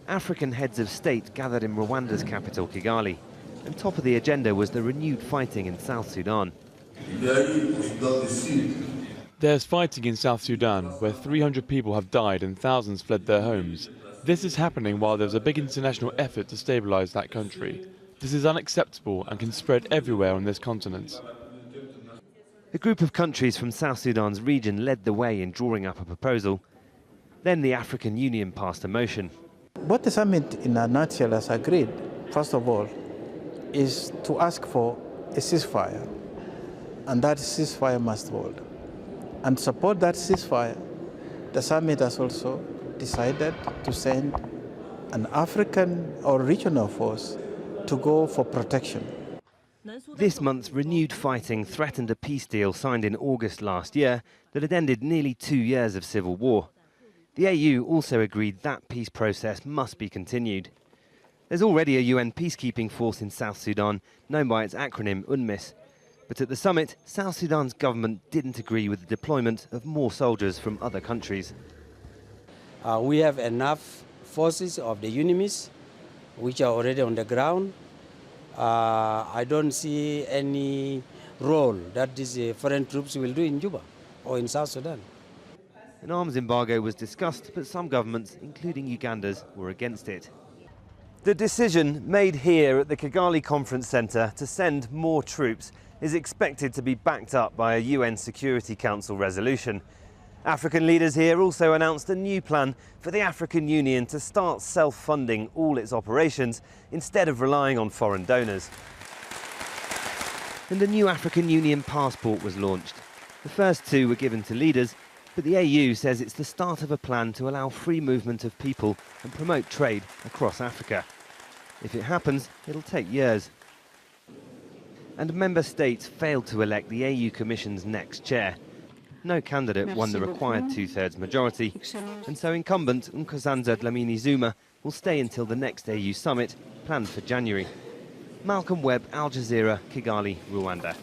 African heads of state gathered in Rwanda's capital, Kigali, and top of the agenda was the renewed fighting in South Sudan. There's fighting in South Sudan, where 300 people have died and thousands fled their homes. This is happening while there's a big international effort to stabilize that country. This is unacceptable and can spread everywhere on this continent. A group of countries from South Sudan's region led the way in drawing up a proposal. Then the African Union passed a motion. What the summit in a nutshell has agreed, first of all, is to ask for a ceasefire, and that ceasefire must hold. And to support that ceasefire, the summit has also decided to send an African or regional force to go for protection. This month's renewed fighting threatened a peace deal signed in August last year that had ended nearly 2 years of civil war. The AU also agreed that peace process must be continued. There's already a UN peacekeeping force in South Sudan, known by its acronym UNMISS. But at the summit, South Sudan's government didn't agree with the deployment of more soldiers from other countries. We have enough forces of the UNMISS, which are already on the ground. I don't see any role that these foreign troops will do in Juba or in South Sudan. An arms embargo was discussed, but some governments, including Uganda's, were against it. The decision made here at the Kigali Conference Centre to send more troops is expected to be backed up by a UN Security Council resolution. African leaders here also announced a new plan for the African Union to start self-funding all its operations instead of relying on foreign donors. And a new African Union passport was launched. The first two were given to leaders, but the AU says it's the start of a plan to allow free movement of people and promote trade across Africa. If it happens, it'll take years. And member states failed to elect the AU Commission's next chair. No candidate won the required two-thirds majority, and so incumbent Nkosazana Dlamini-Zuma will stay until the next AU summit, planned for January. Malcolm Webb, Al Jazeera, Kigali, Rwanda.